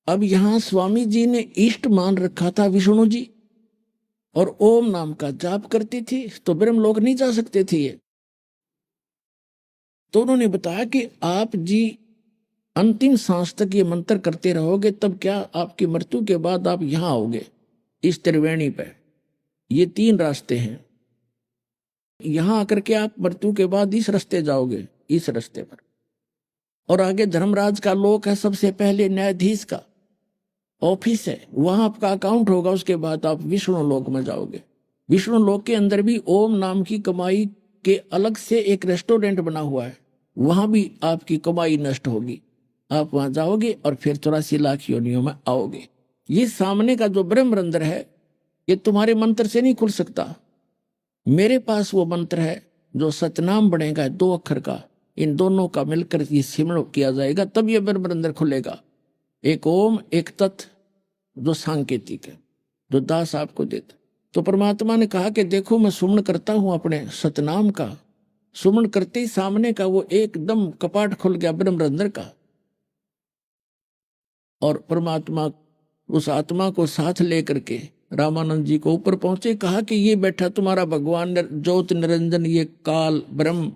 अब यहां स्वामी जी ने इष्ट मान रखा था विष्णु जी, और ओम नाम का जाप करती थी, तो ब्रह्मलोक नहीं जा सकते थे ये। तो उन्होंने बताया कि आप जी अंतिम सांस तक ये मंत्र करते रहोगे, तब क्या आपकी मृत्यु के बाद आप यहां आओगे इस त्रिवेणी पे। ये 3 रास्ते हैं, यहां आकर के आप मृत्यु के बाद इस रास्ते जाओगे, इस रास्ते पर। और आगे धर्मराज का लोक है, सबसे पहले न्यायाधीश का ऑफिस है, वहां आपका अकाउंट होगा, उसके बाद आप विष्णु लोक में जाओगे। विष्णु लोक के अंदर भी ओम नाम की कमाई के अलग से एक रेस्टोरेंट बना हुआ है, वहां भी आपकी कमाई नष्ट होगी। आप वहां जाओगे और फिर 84 लाख योनियों में आओगे। ये सामने का जो ब्रह्मरंध्र है, ये तुम्हारे मंत्र से नहीं खुल सकता। मेरे पास वो मंत्र है जो सतनाम बनेगा, 2 अक्षर का, इन दोनों का मिलकर ये सिमरण किया जाएगा, तब ये ब्रह्मरंध्र खुलेगा। एक ओम, एक तत्, जो सांकेतिक है, जो दास आपको देता। तो परमात्मा ने कहा कि देखो मैं सुमन करता हूं अपने सतनाम का। सुमन करते ही सामने का वो एकदम कपाट खुल गया ब्रह्मरंध्र का, और परमात्मा उस आत्मा को साथ लेकर के रामानंद जी को ऊपर पहुंचे। कहा कि ये बैठा तुम्हारा भगवान ज्योत निरंजन, ये काल ब्रह्म,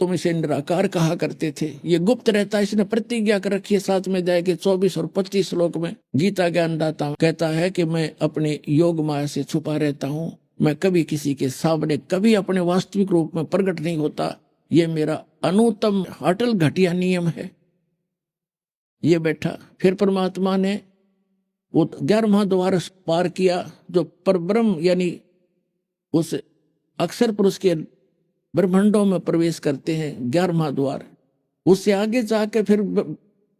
तुम इसे निराकार कहा करते थे, ये गुप्त रहता है, इसने प्रतिज्ञा कर रखी है, साथ में जाएगी 24 और 25 श्लोक में गीता ज्ञानदाता कहता है कि मैं अपने योग माया से छुपा रहता हूं, मैं कभी किसी के सामने कभी अपने वास्तविक रूप में प्रकट नहीं होता, ये मेरा अनुत्तम अटल घटिया नियम है। ये बैठा, फिर परमात्मा ने वो 11वां द्वार पार किया, जो परब्रह्म यानी उस अक्षर पुरुष के ब्रह्मांडों में प्रवेश करते हैं, 11वां द्वार। उससे आगे जाके फिर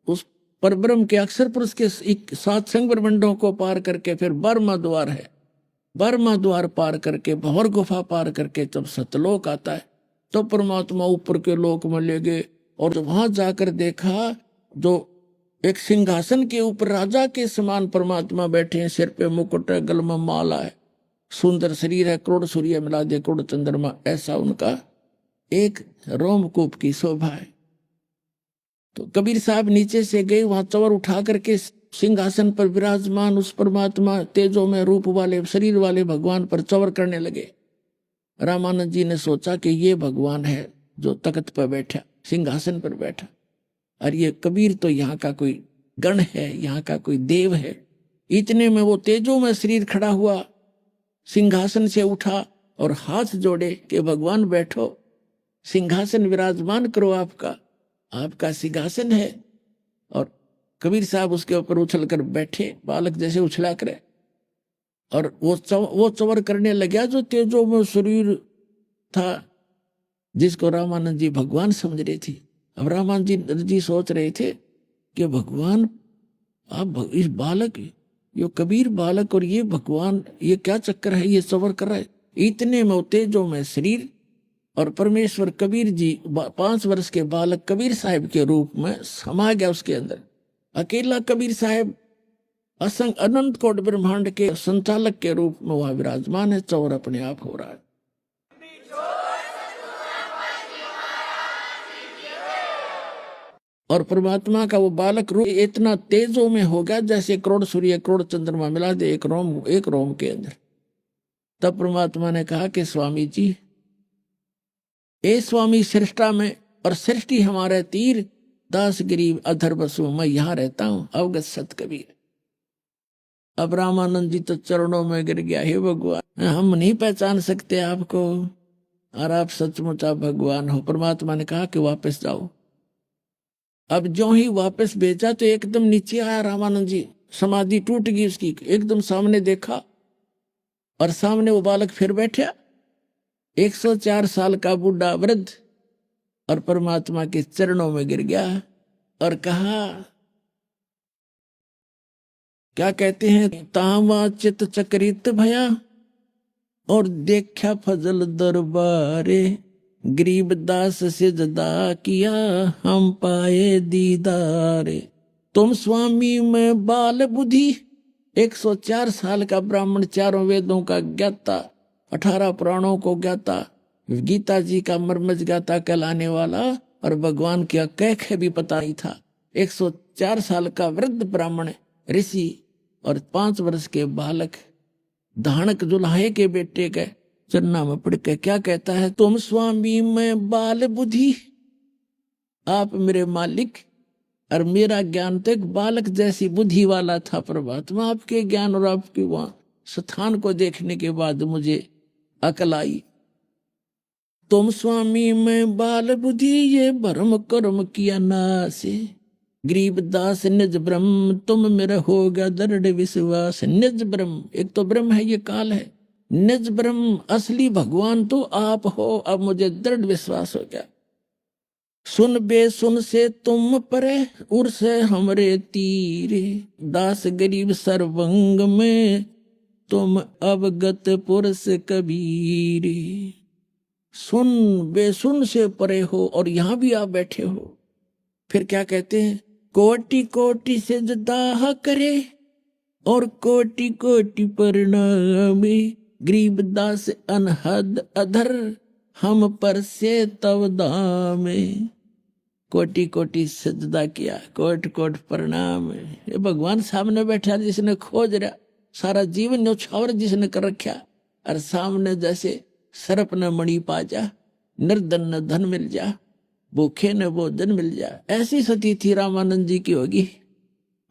उस परब्रह्म के अक्षर पुरुष के 7 संग ब्रह्मांडों को पार करके फिर 12वां द्वार है। 12वां द्वार पार करके, भंवर गुफा पार करके जब सतलोक आता है, तो परमात्मा ऊपर के लोक में ले गए, और वहां जाकर देखा जो एक सिंहासन के ऊपर राजा के समान परमात्मा बैठे हैं, सिर पे मुकुट है, गल में माला है, सुंदर शरीर है, करोड़ सूर्य मिला दे करोड़ चंद्रमा, ऐसा उनका एक रोमकूप की शोभा है। तो कबीर साहब नीचे से गए, वहां चवर उठा करके सिंहासन पर विराजमान उस परमात्मा तेजो में रूप वाले शरीर वाले भगवान पर चवर करने लगे। रामानंद जी ने सोचा कि ये भगवान है जो तख्त पर बैठा, सिंहासन पर बैठा, और ये कबीर तो यहाँ का कोई गण है, यहाँ का कोई देव है। इतने में वो तेजो में शरीर खड़ा हुआ, सिंहासन से उठा और हाथ जोड़े कि भगवान बैठो, सिंहासन विराजमान करो, आपका सिंहासन है। और कबीर साहब उसके ऊपर उछल कर बैठे, बालक जैसे उछला करे, और वो चवर करने लगा जो तेजो में शरीर था, जिसको रामानंद जी भगवान समझ रहे थे। अब रामानंद जी सोच रहे थे कि भगवान, आप इस बालक, ये कबीर बालक और ये भगवान, ये क्या चक्कर है, ये सवर कर रहा है। इतने में तेजो में शरीर और परमेश्वर कबीर जी 5 वर्ष के बालक कबीर साहब के रूप में समा गया उसके अंदर। अकेला कबीर साहब असंग अनंत कोट ब्रह्मांड के संचालक के रूप में वहां विराजमान है, चौर अपने आप हो रहा है। और परमात्मा का वो बालक रूप इतना तेजों में हो गया जैसे करोड़ सूर्य करोड़ चंद्रमा मिला दे एक रोम के अंदर। तब परमात्मा ने कहा कि स्वामी जी, ए स्वामी सृष्टा में, और सृष्टि हमारे तीर, दास गरीब अधर बसु, मैं यहां रहता हूं, अवगत सत कबीर। अब रामानंद जी तो चरणों में गिर गया, हे भगवान, हम नहीं पहचान सकते आपको, और आप सचमुच आप भगवान हो। परमात्मा ने कहा कि वापस जाओ। अब जो ही वापस भेजा तो एकदम नीचे आया रामानंद जी, समाधि टूट गई उसकी, एकदम सामने देखा, और सामने वो बालक फिर बैठा, 104 साल का बूढ़ा वृद्ध, और परमात्मा के चरणों में गिर गया और कहा, क्या कहते हैं, तावा चित चक्रित भया और देखा फजल दरबारे, गरीब दास से जदा किया हम पाए दीदारे। तुम स्वामी में बाल बुद्धि, 104 साल का ब्राह्मण, 4 वेदों का ज्ञाता, 18 पुराणों को ज्ञाता, गीता जी का मर्मज ज्ञाता कहलाने वाला, और भगवान क्या कैख भी पता नहीं था। 4 साल का वृद्ध ब्राह्मण ऋषि और 5 वर्ष के बालक धानक जुलाहे के बेटे के चन्ना में पड़ के क्या कहता है, तुम स्वामी मैं बाल बुद्धि, आप मेरे मालिक और मेरा ज्ञान तो एक बालक जैसी बुद्धि वाला था। परमात्मा आपके ज्ञान और आपके वहां स्थान को देखने के बाद मुझे अकल आई। तुम स्वामी मैं बाल बुद्धि, ये भरम कर्म किया नासे, गरीबदास निज ब्रह्म तुम मेरा हो गया दृढ़ विश्वास। निज ब्रह्म, एक तो ब्रह्म है ये काल है, निज ब्रह्म असली भगवान तो आप हो, अब मुझे दृढ़ विश्वास हो गया। सुन बे सुन से तुम परे उर से हमरे तीरे, दास गरीब सर्वंग में तुम अवगत पुरुष कबीरे। सुन बेसुन से परे हो और यहां भी आप बैठे हो। फिर क्या कहते हैं, कोटि कोटि से जदाह करे और कोटि कोटि परिणामी, गरीबदास अनहद अधर हम पर से तव दामे। कोटि कोटि सजदा किया, कोट कोट प्रणाम। ये भगवान सामने बैठा जिसने खोज रहा सारा जीवन न्यौछावर जिसने कर रखा, और सामने जैसे सर्प न मणि पा जा, निर्धन न धन मिल जा, भूखे न भोजन मिल जा, ऐसी सती थी रामानंद जी की होगी।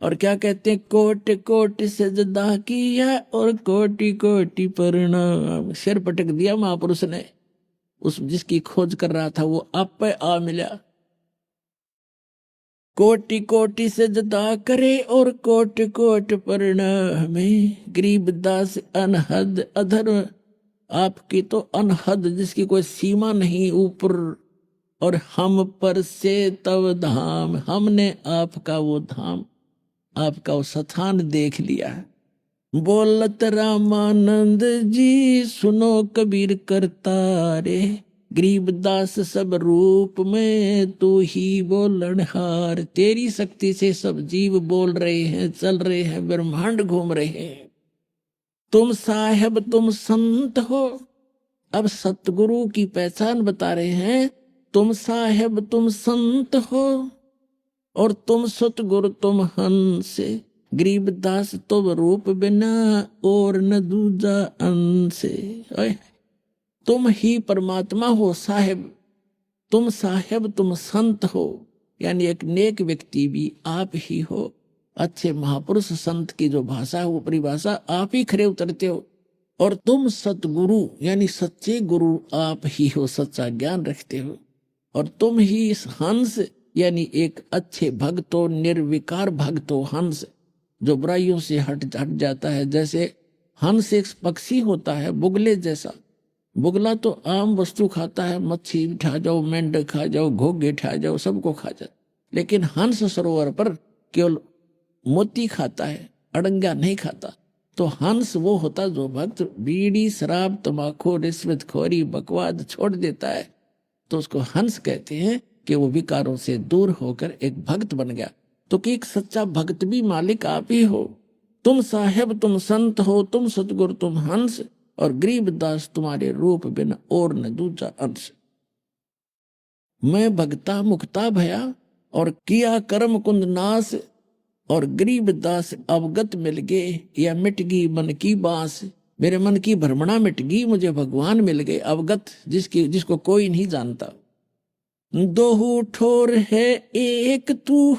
और क्या कहते हैं, कोट कोट सजदा किया और कोटि कोटि प्रणाम। सिर पटक दिया महापुरुष ने, उस जिसकी खोज कर रहा था वो आप पे आ मिला। कोटि कोटि सजदा करे और कोट कोट प्रणाम, गरीबदास अनहद अधर, आपकी तो अनहद जिसकी कोई सीमा नहीं ऊपर, और हम पर से तव धाम, हमने आपका वो धाम आपका वो स्थान देख लिया। बोलत रामानंद जी सुनो कबीर करतारे, गरीबदास सब रूप में तू ही बोलनहार। तेरी शक्ति से सब जीव बोल रहे हैं, चल रहे हैं, ब्रह्मांड घूम रहे हैं। तुम साहेब तुम संत हो, अब सतगुरु की पहचान बता रहे हैं। तुम साहेब तुम संत हो और तुम सतगुरु तुम हंस, गरीबदास तुम रूप बिना और न दूजा अंश। तुम ही परमात्मा हो साहेब, तुम साहेब तुम संत हो, यानी एक नेक व्यक्ति भी आप ही हो। अच्छे महापुरुष संत की जो भाषा है वो परिभाषा आप ही खरे उतरते हो। और तुम सतगुरु यानी सच्चे गुरु आप ही हो, सच्चा ज्ञान रखते हो। और तुम ही हंस यानी एक अच्छे भक्त हो, निर्विकार भक्त हो। हंस जो बुराइयों से हट जाता है, जैसे हंस एक पक्षी होता है बुगले जैसा। बुगला तो आम वस्तु खाता है, मच्छी खा जाओ, मेंढक खा जाओ, घोगे खा जाओ, सबको खा जाओ। लेकिन हंस सरोवर पर केवल मोती खाता है, अड़ंगा नहीं खाता। तो हंस वो होता जो भक्त बीड़ी शराब तंबाकू रिश्वत खोरी बकवाद छोड़ देता है, तो उसको हंस कहते हैं कि वो विकारों से दूर होकर एक भक्त बन गया। तो कि एक सच्चा भक्त भी मालिक आप ही हो। तुम साहेब तुम संत हो, तुम सतगुरु तुम हंस, और गरीबदास तुम्हारे रूप बिना और न दूजा अंश। मैं भगता मुक्ता भया और किया कर्म कुंद नाश, और गरीबदास अवगत मिल गए या मिट गई मन की बांस। मेरे मन की भ्रमणा मिट गई, मुझे भगवान मिल गए अवगत, जिसको कोई नहीं जानता। दोहू ठोर है एक तू,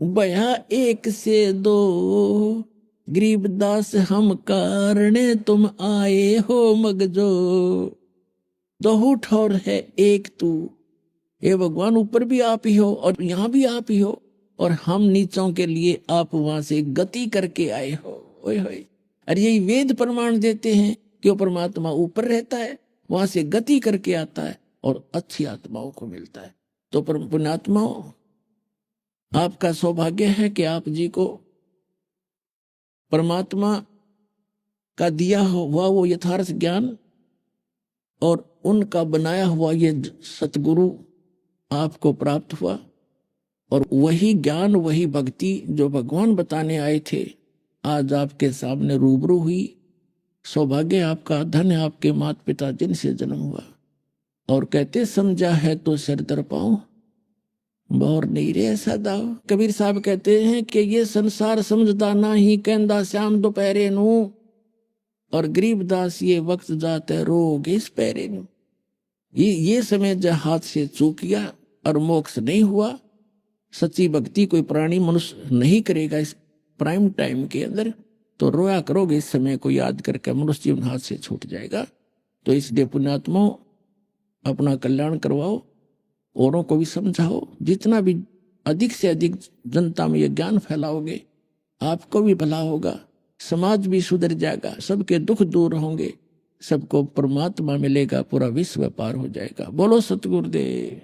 बया एक से दो, गरीबदास हम कारणे तुम आए हो मगजो। दोहू ठोर है एक तू, ये भगवान ऊपर भी आप ही हो और यहाँ भी आप ही हो, और हम नीचों के लिए आप वहां से गति करके आए हो। ओए होए, अरे यही वेद प्रमाण देते हैं कि वो परमात्मा ऊपर रहता है, वहां से गति करके आता है और अच्छी आत्माओं को मिलता है। तो पुण्यात्माओं, आपका सौभाग्य है कि आप जी को परमात्मा का दिया हुआ वो यथार्थ ज्ञान और उनका बनाया हुआ ये सतगुरु आपको प्राप्त हुआ, और वही ज्ञान वही भक्ति जो भगवान बताने आए थे आज आपके सामने रूबरू हुई। सौभाग्य आपका, धन्य आपके माता पिता जिनसे जन्म हुआ। और कहते समझा है तो सिर दर पाऊं, बोर नहीं रे ऐसा दाव। कबीर साहब कहते हैं कि ये संसार समझदा ना ही कहंदा श्याम दोपहरे नू, और गरीबदास ये वक्त जाते रोग इस पैरे नू। ये समय जब हाथ से चूक गया और मोक्ष नहीं हुआ, सच्ची भक्ति कोई प्राणी मनुष्य नहीं करेगा इस प्राइम टाइम के अंदर, तो रोया करोगे इस समय को याद करके, मनुष्य जीवन हाथ से छूट जाएगा। तो इसलिए पुण्यात्मा अपना कल्याण करवाओ, औरों को भी समझाओ। जितना भी अधिक से अधिक जनता में ये ज्ञान फैलाओगे, आपको भी भला होगा, समाज भी सुधर जाएगा, सबके दुख दूर होंगे, सबको परमात्मा मिलेगा, पूरा विश्व पार हो जाएगा। बोलो सतगुरुदेव।